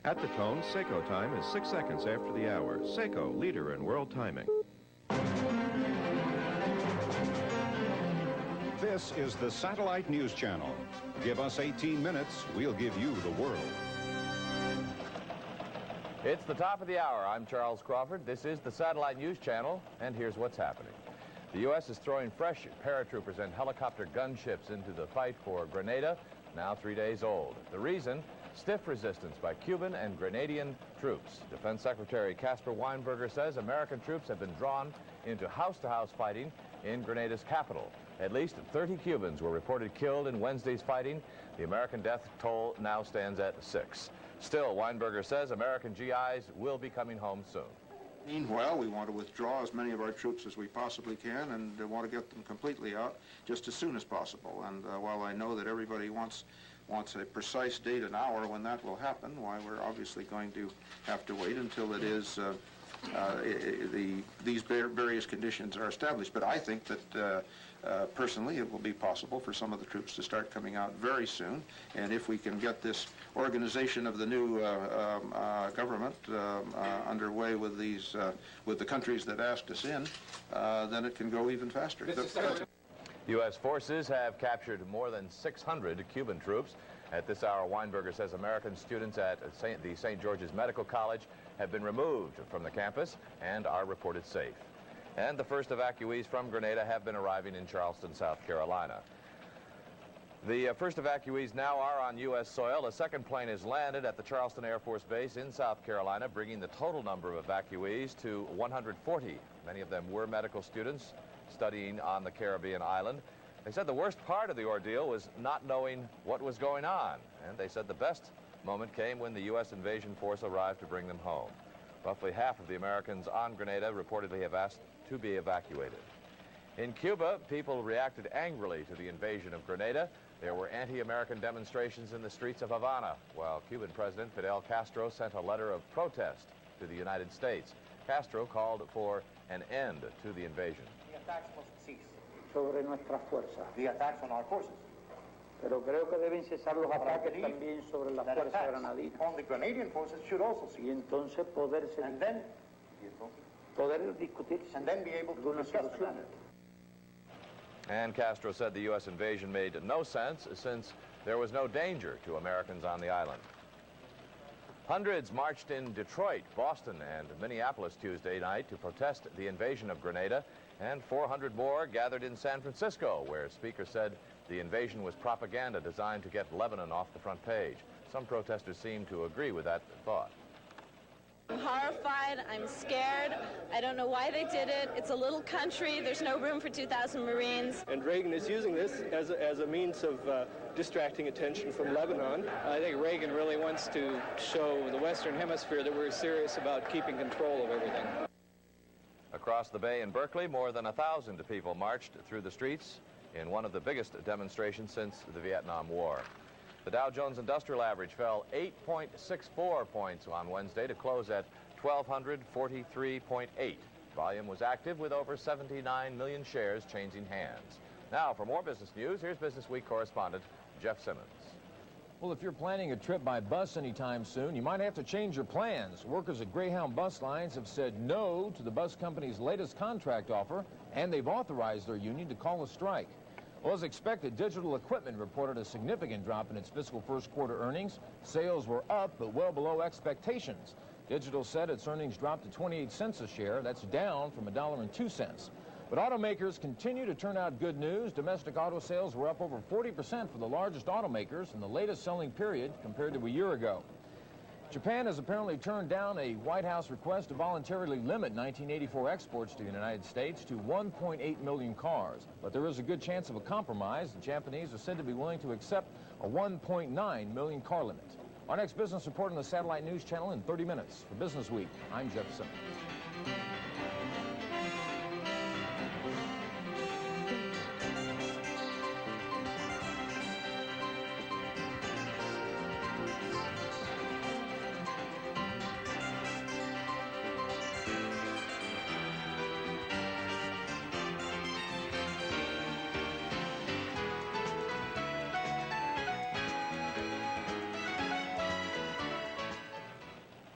At the tone, Seiko time is 6 seconds after the hour. Seiko, leader in world timing. This is the Satellite News Channel. Give us 18 minutes, we'll give you the world. It's the top of the hour. I'm Charles Crawford. This is the Satellite News Channel, and here's what's happening. The U.S. is throwing fresh paratroopers and helicopter gunships into the fight for Grenada, now 3 days old. The reason? Stiff resistance by Cuban and Grenadian troops. Defense Secretary Caspar Weinberger says American troops have been drawn into house-to-house fighting in Grenada's capital. At least 30 Cubans were reported killed in Wednesday's fighting. The American death toll now stands at 6. Still, Weinberger says American GIs will be coming home soon. Meanwhile, we want to withdraw as many of our troops as we possibly can and want to get them completely out just as soon as possible. And while I know that everybody wants a precise date and hour when that will happen, why we're obviously going to have to wait until it is these various conditions are established. But I think that personally it will be possible for some of the troops to start coming out very soon. And if we can get this organization of the new government underway with the countries that asked us in, then it can go even faster. U.S. forces have captured more than 600 Cuban troops. At this hour, Weinberger says American students at the St. George's Medical College have been removed from the campus and are reported safe. And the first evacuees from Grenada have been arriving in Charleston, South Carolina. The first evacuees now are on U.S. soil. A second plane has landed at the Charleston Air Force Base in South Carolina, bringing the total number of evacuees to 140. Many of them were medical students studying on the Caribbean island. They said the worst part of the ordeal was not knowing what was going on. And they said the best moment came when the U.S. invasion force arrived to bring them home. Roughly half of the Americans on Grenada reportedly have asked to be evacuated. In Cuba, people reacted angrily to the invasion of Grenada. There were anti-American demonstrations in the streets of Havana, while Cuban President Fidel Castro sent a letter of protest to the United States. Castro called for an end to the invasion. The attacks must cease. Sobre nuestras fuerzas. The attacks on our forces. Pero creo que deben cesar los ataques también sobre la fuerza granadina. On the Grenadian forces should also cease. Y entonces poder discutir and then be able to discuss the matter. And Castro said the U.S. invasion made no sense since there was no danger to Americans on the island. Hundreds marched in Detroit, Boston, and Minneapolis Tuesday night to protest the invasion of Grenada, and 400 more gathered in San Francisco, where Speaker said the invasion was propaganda designed to get Lebanon off the front page. Some protesters seem to agree with that thought. I'm horrified. I'm scared. I don't know why they did it. It's a little country. There's no room for 2,000 Marines. And Reagan is using this as a means of distracting attention from Lebanon. I think Reagan really wants to show the Western Hemisphere that we're serious about keeping control of everything. Across the bay in Berkeley, more than 1,000 people marched through the streets in one of the biggest demonstrations since the Vietnam War. The Dow Jones Industrial Average fell 8.64 points on Wednesday to close at 1,243.8. Volume was active with over 79 million shares changing hands. Now, for more business news, here's Business Week correspondent Jeff Simmons. Well, if you're planning a trip by bus anytime soon, you might have to change your plans. Workers at Greyhound Bus Lines have said no to the bus company's latest contract offer, and they've authorized their union to call a strike. Well, as expected, Digital Equipment reported a significant drop in its fiscal first quarter earnings. Sales were up, but well below expectations. Digital said its earnings dropped to 28 cents a share. That's down from $1.02. But automakers continue to turn out good news. Domestic auto sales were up over 40% for the largest automakers in the latest selling period compared to a year ago. Japan has apparently turned down a White House request to voluntarily limit 1984 exports to the United States to 1.8 million cars. But there is a good chance of a compromise. The Japanese are said to be willing to accept a 1.9 million car limit. Our next business report on the Satellite News Channel in 30 minutes. For Business Week, I'm Jeff Simmons.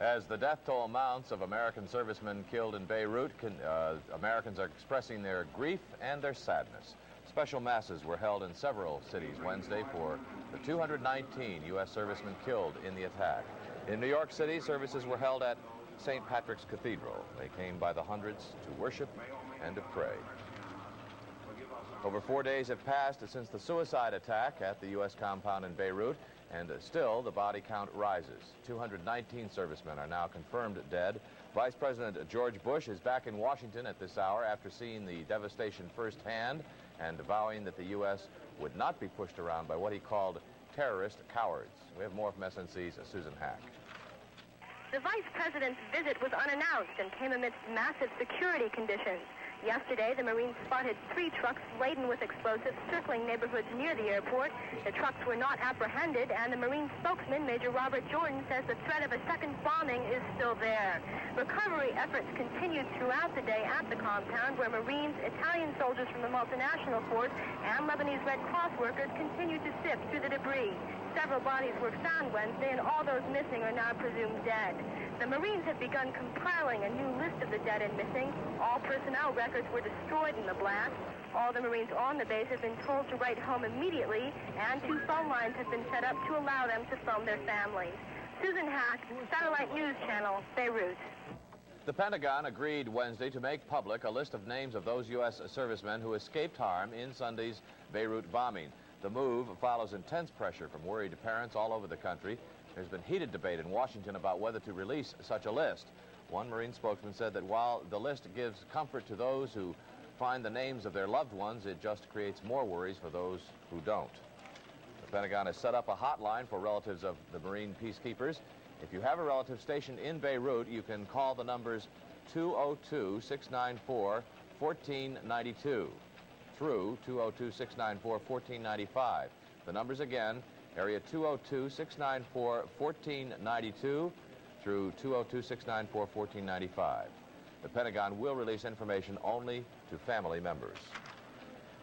As the death toll mounts of American servicemen killed in Beirut, Americans are expressing their grief and their sadness. Special masses were held in several cities Wednesday for the 219 U.S. servicemen killed in the attack. In New York City, services were held at St. Patrick's Cathedral. They came by the hundreds to worship and to pray. Over 4 days have passed since the suicide attack at the U.S. compound in Beirut, and still the body count rises. 219 servicemen are now confirmed dead. Vice President George Bush is back in Washington at this hour after seeing the devastation firsthand and vowing that the U.S. would not be pushed around by what he called terrorist cowards. We have more from SNC's Susan Hack. The Vice President's visit was unannounced and came amidst massive security conditions. Yesterday, the Marines spotted 3 trucks laden with explosives circling neighborhoods near the airport. The trucks were not apprehended, and the Marine spokesman, Major Robert Jordan, says the threat of a second bombing is still there. Recovery efforts continued throughout the day at the compound, where Marines, Italian soldiers from the multinational force, and Lebanese Red Cross workers continued to sift through the debris. Several bodies were found Wednesday, and all those missing are now presumed dead. The Marines have begun compiling a new list of the dead and missing. All personnel records were destroyed in the blast. All the Marines on the base have been told to write home immediately, and 2 phone lines have been set up to allow them to phone their families. Susan Hack, Satellite News Channel, Beirut. The Pentagon agreed Wednesday to make public a list of names of those U.S. servicemen who escaped harm in Sunday's Beirut bombing. The move follows intense pressure from worried parents all over the country. There's been heated debate in Washington about whether to release such a list. One Marine spokesman said that while the list gives comfort to those who find the names of their loved ones, it just creates more worries for those who don't. The Pentagon has set up a hotline for relatives of the Marine peacekeepers. If you have a relative stationed in Beirut, you can call the numbers 202-694-1492 through 202-694-1495. The numbers again, area 202-694-1492 through 202-694-1495. The Pentagon will release information only to family members.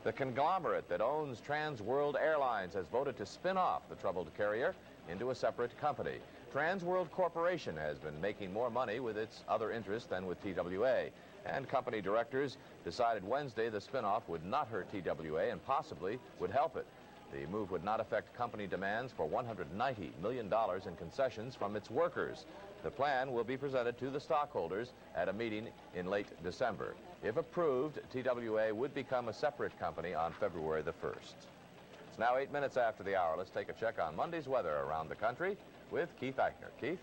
The conglomerate that owns Trans World Airlines has voted to spin off the troubled carrier into a separate company. Trans World Corporation has been making more money with its other interests than with TWA, and company directors decided Wednesday the spinoff would not hurt TWA and possibly would help it. The move would not affect company demands for $190 million in concessions from its workers. The plan will be presented to the stockholders at a meeting in late December. If approved, TWA would become a separate company on February the 1st. It's now 8 minutes after the hour. Let's take a check on Monday's weather around the country with Keith Eichner. Keith?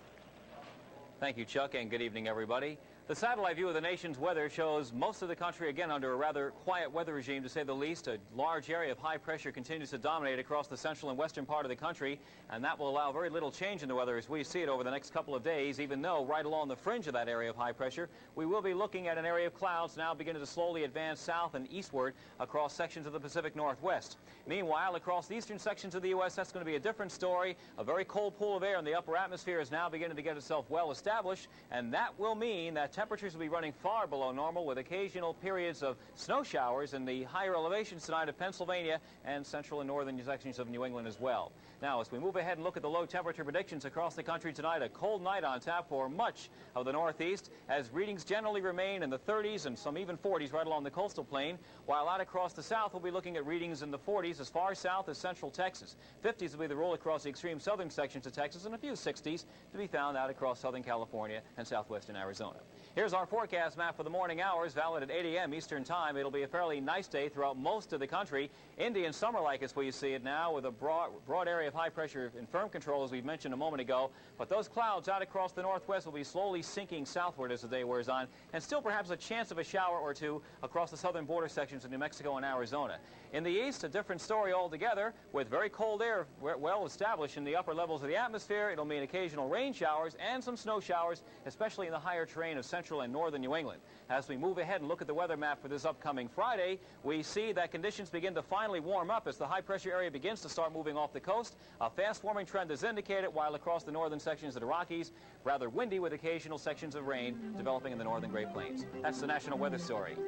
Thank you, Chuck, and good evening, everybody. The satellite view of the nation's weather shows most of the country again under a rather quiet weather regime, to say the least. A large area of high pressure continues to dominate across the central and western part of the country, and that will allow very little change in the weather as we see it over the next couple of days, even though right along the fringe of that area of high pressure, we will be looking at an area of clouds now beginning to slowly advance south and eastward across sections of the Pacific Northwest. Meanwhile, across the eastern sections of the U.S., that's going to be a different story. A very cold pool of air in the upper atmosphere is now beginning to get itself well established, and that will mean that temperatures will be running far below normal with occasional periods of snow showers in the higher elevations tonight of Pennsylvania and central and northern sections of New England as well. Now, as we move ahead and look at the low temperature predictions across the country tonight, a cold night on tap for much of the Northeast as readings generally remain in the 30s and some even 40s right along the coastal plain, while out across the south we'll be looking at readings in the 40s as far south as central Texas. 50s will be the rule across the extreme southern sections of Texas, and a few 60s to be found out across southern California and southwestern Arizona. Here's our forecast map for the morning hours, valid at 8 a.m. Eastern Time. It'll be a fairly nice day throughout most of the country. Indian summer-like as we see it now, with a broad area of high pressure in firm control, as we mentioned a moment ago. But those clouds out across the northwest will be slowly sinking southward as the day wears on, and still perhaps a chance of a shower or two across the southern border sections of New Mexico and Arizona. In the east, a different story altogether, with very cold air well established in the upper levels of the atmosphere. It'll mean occasional rain showers and some snow showers, especially in the higher terrain of central and northern New England. As we move ahead and look at the weather map for this upcoming Friday, we see that conditions begin to finally warm up as the high pressure area begins to start moving off the coast. A fast warming trend is indicated, while across the northern sections of the Rockies, rather windy with occasional sections of rain developing in the northern Great Plains. That's the National Weather Story.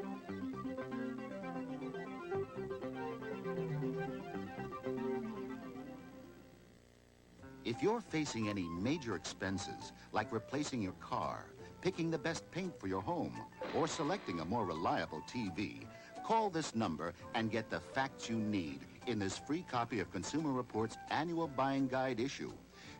If you're facing any major expenses, like replacing your car, picking the best paint for your home, or selecting a more reliable TV, call this number and get the facts you need in this free copy of Consumer Reports' annual buying guide issue.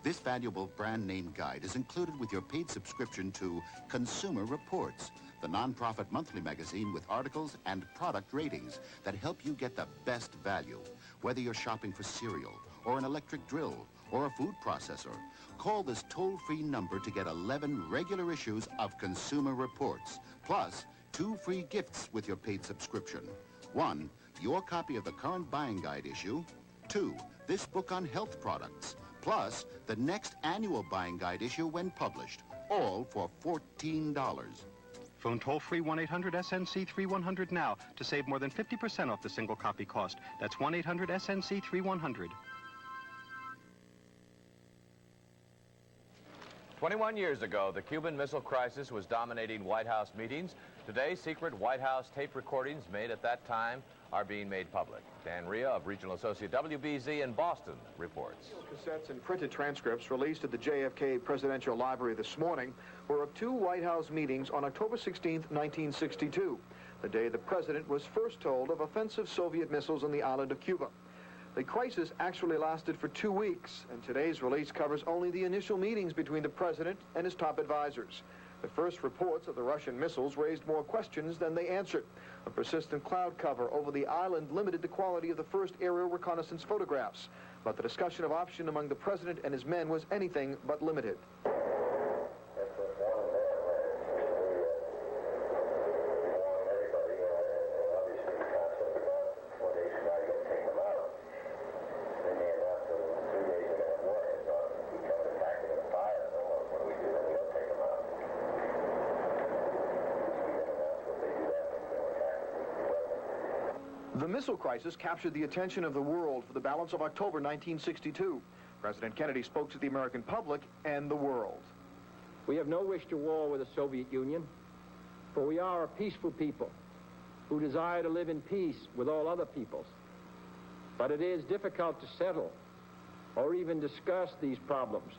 This valuable brand name guide is included with your paid subscription to Consumer Reports, the nonprofit monthly magazine with articles and product ratings that help you get the best value. Whether you're shopping for cereal, or an electric drill, or a food processor, call this toll-free number to get 11 regular issues of Consumer Reports, plus 2 free gifts with your paid subscription. 1, your copy of the current buying guide issue. 2, this book on health products, plus the next annual buying guide issue when published, all for $14. Phone toll-free 1-800-SNC-3100 now to save more than 50% off the single copy cost. That's 1-800-SNC-3100. 21 years ago, the Cuban Missile Crisis was dominating White House meetings. Today, secret White House tape recordings made at that time are being made public. Dan Ria of Regional Associate WBZ in Boston reports. Cassettes and printed transcripts released at the JFK Presidential Library this morning were of 2 White House meetings on October 16, 1962, the day the president was first told of offensive Soviet missiles on the island of Cuba. The crisis actually lasted for 2 weeks, and today's release covers only the initial meetings between the president and his top advisors. The first reports of the Russian missiles raised more questions than they answered. A persistent cloud cover over the island limited the quality of the first aerial reconnaissance photographs, but the discussion of option among the president and his men was anything but limited. The missile crisis captured the attention of the world for the balance of October 1962. President Kennedy spoke to the American public and the world. We have no wish to war with the Soviet Union, for we are a peaceful people who desire to live in peace with all other peoples. But it is difficult to settle or even discuss these problems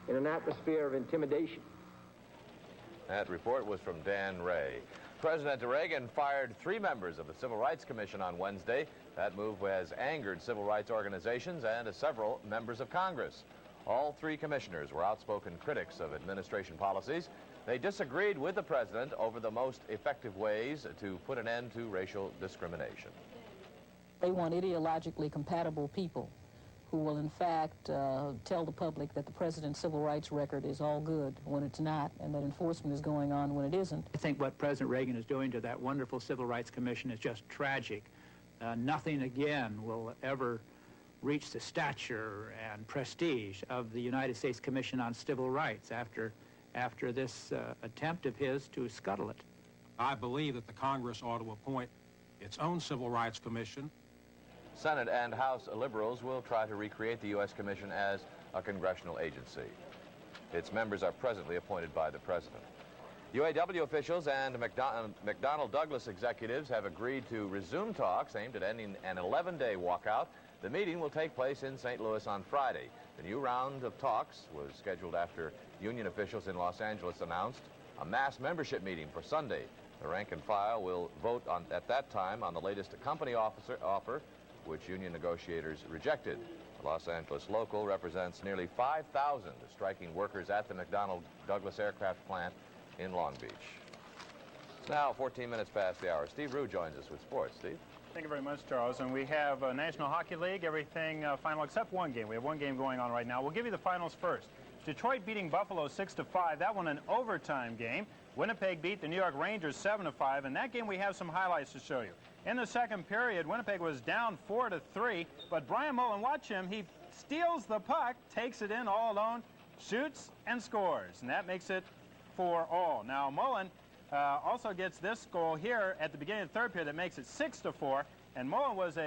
in an atmosphere of intimidation. That report was from Dan Ray. President Reagan fired 3 members of the Civil Rights Commission on Wednesday. That move has angered civil rights organizations and several members of Congress. All 3 commissioners were outspoken critics of administration policies. They disagreed with the president over the most effective ways to put an end to racial discrimination. They want ideologically compatible people who will in fact tell the public that the president's civil rights record is all good when it's not, and that enforcement is going on when it isn't. I think what President Reagan is doing to that wonderful Civil Rights Commission is just tragic. Nothing again will ever reach the stature and prestige of the United States Commission on Civil Rights after this attempt of his to scuttle it. I believe that the Congress ought to appoint its own Civil Rights Commission. Senate and House liberals will try to recreate the U.S. Commission as a congressional agency. Its members are presently appointed by the president. UAW officials and McDonnell Douglas executives have agreed to resume talks aimed at ending an 11-day walkout. The meeting will take place in St. Louis on Friday. The new round of talks was scheduled after union officials in Los Angeles announced a mass membership meeting for Sunday. The rank and file will vote at that time on the latest company offer, which union negotiators rejected. The Los Angeles local represents nearly 5,000 striking workers at the McDonnell Douglas aircraft plant in Long Beach. It's now 14 minutes past the hour. Steve Rue joins us with sports. Steve? Thank you very much, Charles. And we have National Hockey League, everything final except one game. We have one game going on right now. We'll give you the finals first. Detroit beating Buffalo 6-5. That one an overtime game. Winnipeg beat the New York Rangers 7-5. In that game, we have some highlights to show you. In the second period, Winnipeg was down 4-3, but Brian Mullen, watch him. He steals the puck, takes it in all alone, shoots, and scores. And that makes it 4-all. Now, Mullen also gets this goal here at the beginning of the third period that makes it 6-4. And Mullen was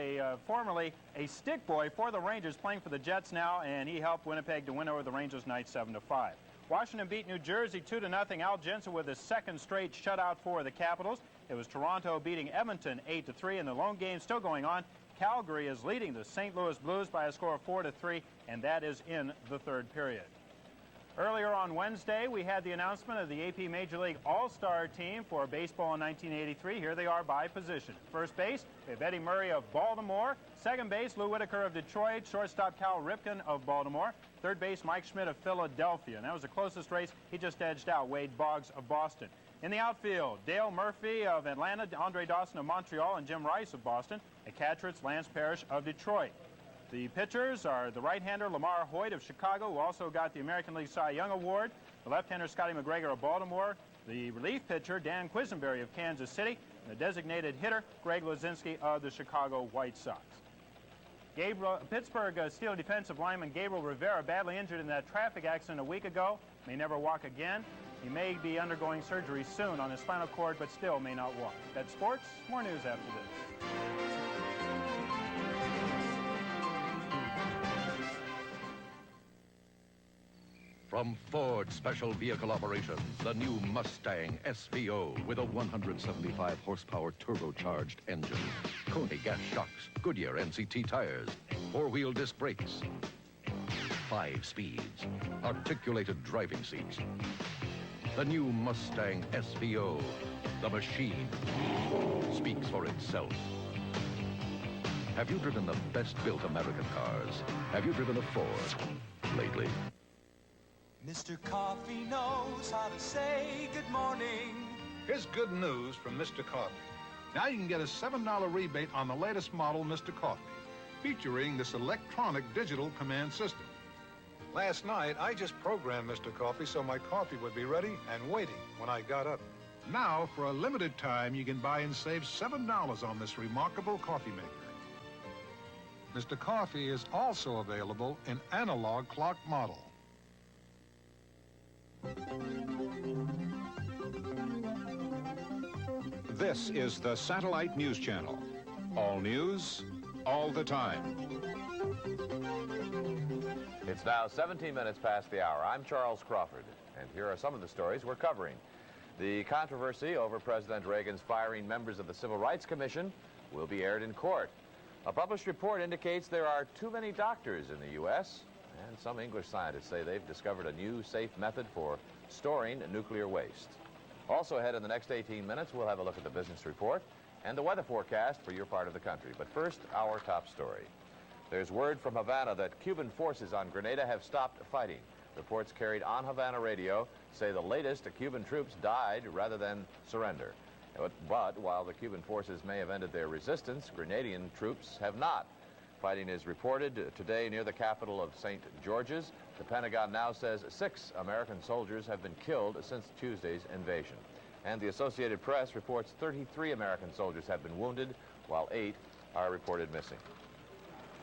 formerly a stick boy for the Rangers, playing for the Jets now, and he helped Winnipeg to win over the Rangers tonight 7-5. Washington beat New Jersey 2-0. Al Jensen with his second straight shutout for the Capitals. It was Toronto beating Edmonton 8-3, and the lone game still going on. Calgary is leading the St. Louis Blues by a score of 4-3, and that is in the third period. Earlier on Wednesday, we had the announcement of the AP Major League All-Star team for baseball in 1983. Here they are by position. First base, we have Eddie Murray of Baltimore. Second base, Lou Whitaker of Detroit. Shortstop, Cal Ripken of Baltimore. Third base, Mike Schmidt of Philadelphia. And that was the closest race. He just edged out Wade Boggs of Boston. In the outfield, Dale Murphy of Atlanta, Andre Dawson of Montreal, and Jim Rice of Boston. At catcher, it's Lance Parrish of Detroit. The pitchers are the right-hander Lamar Hoyt of Chicago, who also got the American League Cy Young Award. The left-hander Scotty McGregor of Baltimore. The relief pitcher Dan Quisenberry of Kansas City. And the designated hitter Greg Luzinski of the Chicago White Sox. Pittsburgh Steelers defensive lineman Gabriel Rivera, badly injured in that traffic accident a week ago, may never walk again. He may be undergoing surgery soon on his spinal cord, but still may not walk. That's sports. More news after this. From Ford Special Vehicle Operations, the new Mustang SVO with a 175 horsepower turbocharged engine, Coney gas shocks, Goodyear NCT tires, four-wheel disc brakes, 5 speeds, articulated driving seats. The new Mustang SVO, the machine, speaks for itself. Have you driven the best-built American cars? Have you driven a Ford lately? Mr. Coffee knows how to say good morning. Here's good news from Mr. Coffee. Now you can get a $7 rebate on the latest model Mr. Coffee, featuring this electronic digital command system. Last night, I just programmed Mr. Coffee so my coffee would be ready and waiting when I got up. Now, for a limited time, you can buy and save $7 on this remarkable coffee maker. Mr. Coffee is also available in analog clock model. This is the Satellite News Channel. All news, all the time. It's now 17 minutes past the hour. I'm Charles Crawford, and here are some of the stories we're covering. The controversy over President Reagan's firing members of the Civil Rights Commission will be aired in court. A published report indicates there are too many doctors in the U.S., and some English scientists say they've discovered a new safe method for storing nuclear waste. Also ahead in the next 18 minutes, we'll have a look at the business report and the weather forecast for your part of the country. But first, our top story. There's word from Havana that Cuban forces on Grenada have stopped fighting. Reports carried on Havana radio say the latest Cuban troops died rather than surrender. But while the Cuban forces may have ended their resistance, Grenadian troops have not. Fighting is reported today near the capital of St. George's. The Pentagon now says 6 American soldiers have been killed since Tuesday's invasion. And the Associated Press reports 33 American soldiers have been wounded, while 8 are reported missing.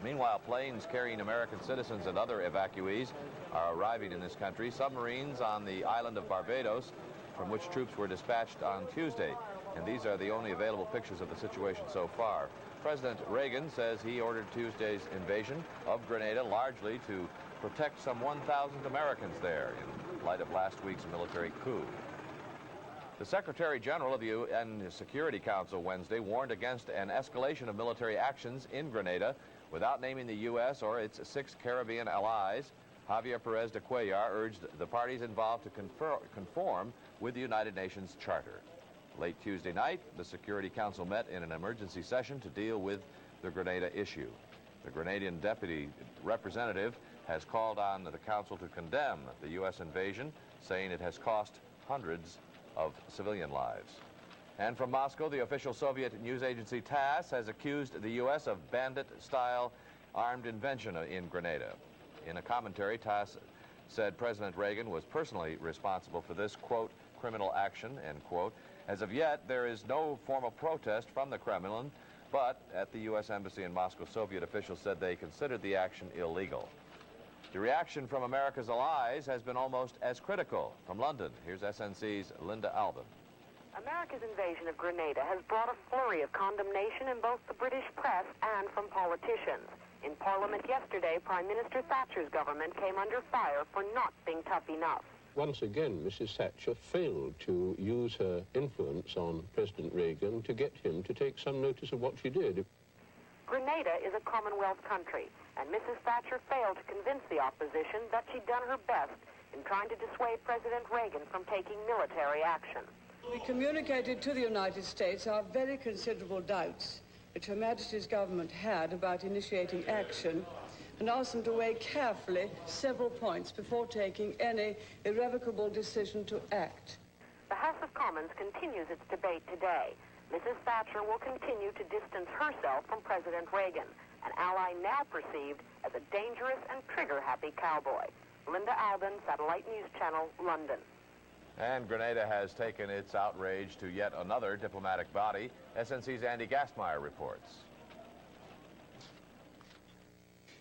Meanwhile, planes carrying American citizens and other evacuees are arriving in this country. Submarines on the island of Barbados, from which troops were dispatched on Tuesday. And these are the only available pictures of the situation so far. President Reagan says he ordered Tuesday's invasion of Grenada largely to protect some 1,000 Americans there in light of last week's military coup. The Secretary General of the UN Security Council Wednesday warned against an escalation of military actions in Grenada without naming the U.S. or its 6 Caribbean allies. Javier Perez de Cuellar urged the parties involved to conform with the United Nations Charter. Late Tuesday night, the Security Council met in an emergency session to deal with the Grenada issue. The Grenadian deputy representative has called on the Council to condemn the U.S. invasion, saying it has cost hundreds of civilian lives. And from Moscow, the official Soviet news agency TASS has accused the U.S. of bandit-style armed invention in Grenada. In a commentary, TASS said President Reagan was personally responsible for this, quote, criminal action, end quote. As of yet, there is no formal protest from the Kremlin, but at the U.S. Embassy in Moscow, Soviet officials said they considered the action illegal. The reaction from America's allies has been almost as critical. From London, here's SNC's Linda Alban. America's invasion of Grenada has brought a flurry of condemnation in both the British press and from politicians. In Parliament yesterday, Prime Minister Thatcher's government came under fire for not being tough enough. Once again, Mrs. Thatcher failed to use her influence on President Reagan to get him to take some notice of what she did. Grenada is a Commonwealth country, and Mrs. Thatcher failed to convince the opposition that she'd done her best in trying to dissuade President Reagan from taking military action. We communicated to the United States our very considerable doubts which Her Majesty's government had about initiating action, and asked them to weigh carefully several points before taking any irrevocable decision to act. The House of Commons continues its debate today. Mrs. Thatcher will continue to distance herself from President Reagan, an ally now perceived as a dangerous and trigger-happy cowboy. Linda Alden, Satellite News Channel, London. And Grenada has taken its outrage to yet another diplomatic body. SNC's Andy Gastmeyer reports.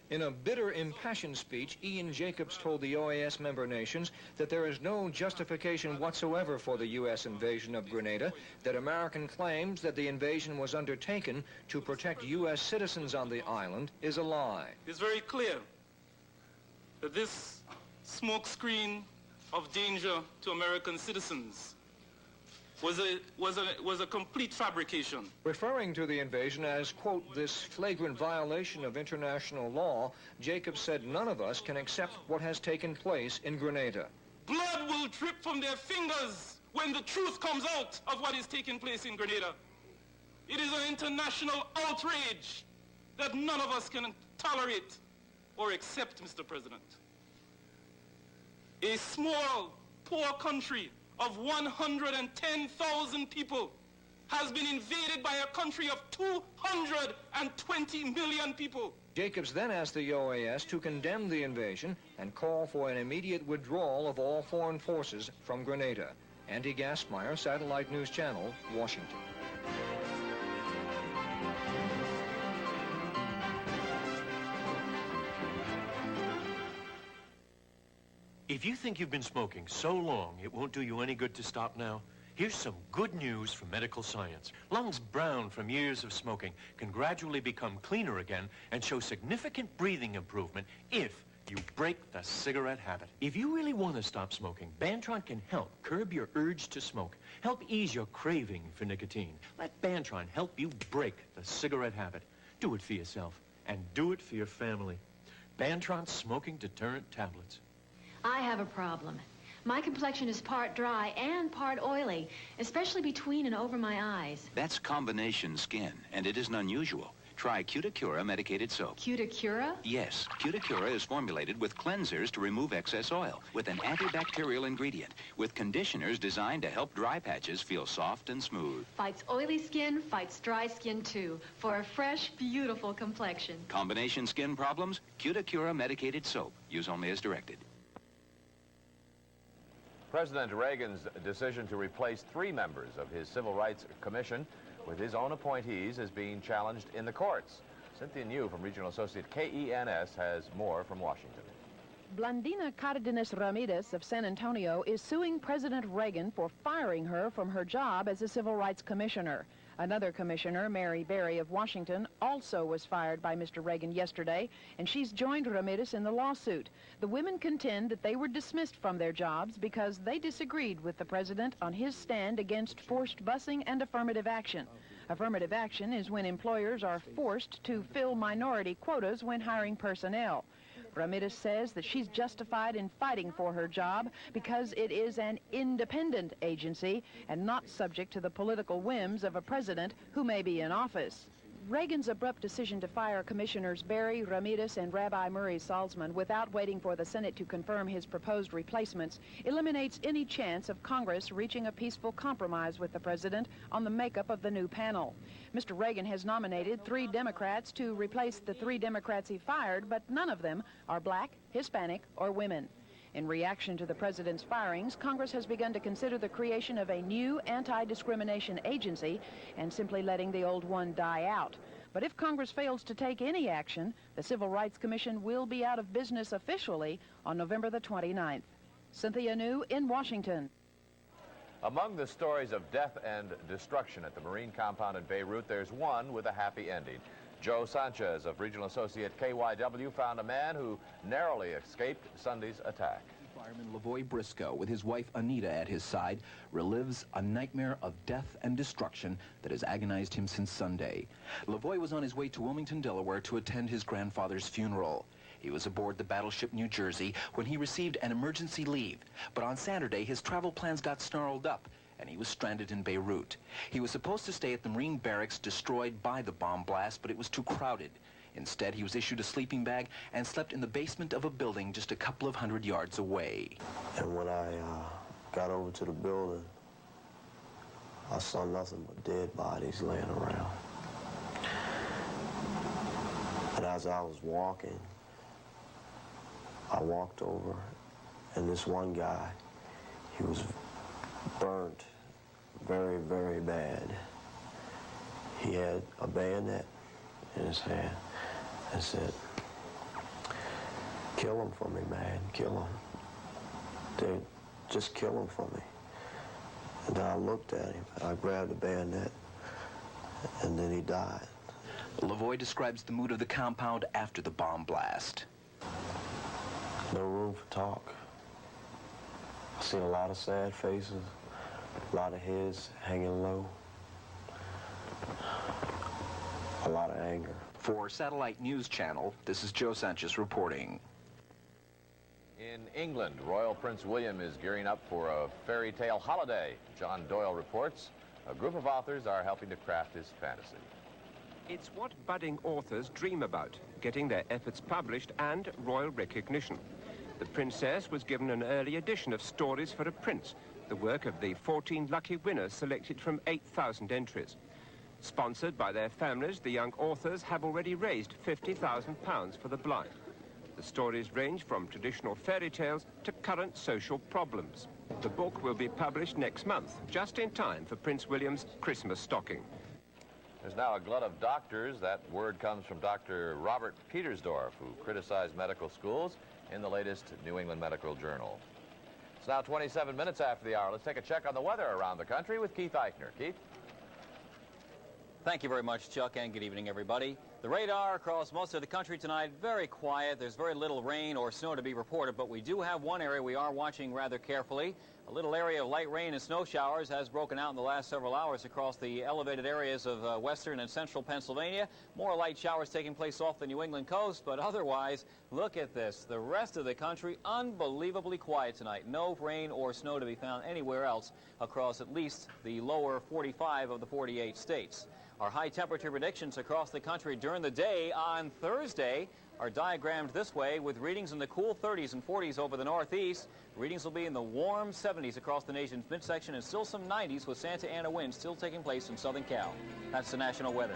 In a bitter, impassioned speech, Ian Jacobs told the OAS member nations that there is no justification whatsoever for the U.S. invasion of Grenada, that American claims that the invasion was undertaken to protect U.S. citizens on the island is a lie. It's very clear that this smokescreen of danger to American citizens was a complete fabrication. Referring to the invasion as, quote, this flagrant violation of international law, Jacobs said none of us can accept what has taken place in Grenada. Blood will drip from their fingers when the truth comes out of what is taking place in Grenada. It is an international outrage that none of us can tolerate or accept, Mr. President. A small, poor country of 110,000 people has been invaded by a country of 220 million people. Jacobs then asked the OAS to condemn the invasion and call for an immediate withdrawal of all foreign forces from Grenada. Andy Gastmeyer, Satellite News Channel, Washington. If you think you've been smoking so long it won't do you any good to stop now, here's some good news from medical science. Lungs brown from years of smoking can gradually become cleaner again and show significant breathing improvement if you break the cigarette habit. If you really want to stop smoking, Bantron can help curb your urge to smoke, help ease your craving for nicotine. Let Bantron help you break the cigarette habit. Do it for yourself and do it for your family. Bantron Smoking Deterrent Tablets. I have a problem. My complexion is part dry and part oily, especially between and over my eyes. That's combination skin, and it isn't unusual. Try Cuticura medicated soap. Cuticura? Yes, Cuticura is formulated with cleansers to remove excess oil, with an antibacterial ingredient, with conditioners designed to help dry patches feel soft and smooth. Fights oily skin, fights dry skin too, for a fresh, beautiful complexion. Combination skin problems? Cuticura medicated soap. Use only as directed. President Reagan's decision to replace 3 members of his Civil Rights Commission with his own appointees is being challenged in the courts. Cynthia New from Regional Associate KENS has more from Washington. Blandina Cardenas Ramirez of San Antonio is suing President Reagan for firing her from her job as a Civil Rights Commissioner. Another commissioner, Mary Berry of Washington, also was fired by Mr. Reagan yesterday, and she's joined Ramirez in the lawsuit. The women contend that they were dismissed from their jobs because they disagreed with the president on his stand against forced busing and affirmative action. Affirmative action is when employers are forced to fill minority quotas when hiring personnel. Ramirez says that she's justified in fighting for her job because it is an independent agency and not subject to the political whims of a president who may be in office. Reagan's abrupt decision to fire Commissioners Berry, Ramirez, and Rabbi Murray Salzman without waiting for the Senate to confirm his proposed replacements eliminates any chance of Congress reaching a peaceful compromise with the president on the makeup of the new panel. Mr. Reagan has nominated 3 Democrats to replace the 3 Democrats he fired, but none of them are black, Hispanic, or women. In reaction to the president's firings, Congress has begun to consider the creation of a new anti-discrimination agency and simply letting the old one die out. But if Congress fails to take any action, the Civil Rights Commission will be out of business officially on November the 29th. Cynthia New in Washington. Among the stories of death and destruction at the Marine compound in Beirut, there's one with a happy ending. Joe Sanchez of Regional Associate KYW found a man who narrowly escaped Sunday's attack. Fireman Lavoy Briscoe, with his wife Anita at his side, relives a nightmare of death and destruction that has agonized him since Sunday. Lavoy was on his way to Wilmington, Delaware to attend his grandfather's funeral. He was aboard the battleship New Jersey when he received an emergency leave. But on Saturday, his travel plans got snarled up, and he was stranded in Beirut. He was supposed to stay at the Marine barracks destroyed by the bomb blast, but it was too crowded. Instead, he was issued a sleeping bag and slept in the basement of a building just a couple of 100 yards away. And when I got over to the building, I saw nothing but dead bodies laying around. And as I was walking, I walked over, and this one guy, he was burnt very, very bad. He had a bayonet in his hand and said, "Kill him for me, man, kill him. Dude, just kill him for me." And then I looked at him, and I grabbed the bayonet, and then he died. Lavoy describes the mood of the compound after the bomb blast. No room for talk. I seen a lot of sad faces, a lot of heads hanging low, a lot of anger. For Satellite News Channel, this is Joe Sanchez reporting. In England, Royal Prince William is gearing up for a fairy tale holiday. John Doyle reports a group of authors are helping to craft his fantasy. It's what budding authors dream about, getting their efforts published and royal recognition. The princess was given an early edition of Stories for a Prince, the work of the 14 lucky winners selected from 8,000 entries. Sponsored by their families, the young authors have already raised £50,000 for the blind. The stories range from traditional fairy tales to current social problems. The book will be published next month, just in time for Prince William's Christmas stocking. There's now a glut of doctors. That word comes from Dr. Robert Petersdorf, who criticized medical schools in the latest New England Medical Journal. It's now 27 minutes after the hour. Let's take a check on the weather around the country with Keith Eichner. Keith? Thank you very much, Chuck, and good evening, everybody. The radar across most of the country tonight, very quiet. There's very little rain or snow to be reported, but we do have one area we are watching rather carefully. A little area of light rain and snow showers has broken out in the last several hours across the elevated areas of western and central Pennsylvania. More light showers taking place off the New England coast, but otherwise, look at this. The rest of the country, unbelievably quiet tonight. No rain or snow to be found anywhere else across at least the lower 45 of the 48 states. Our high temperature predictions across the country during the day on Thursday are diagrammed this way, with readings in the cool 30s and 40s over the northeast. Readings will be in the warm 70s across the nation's midsection and still some 90s with Santa Ana winds still taking place in southern Cal. That's the national weather.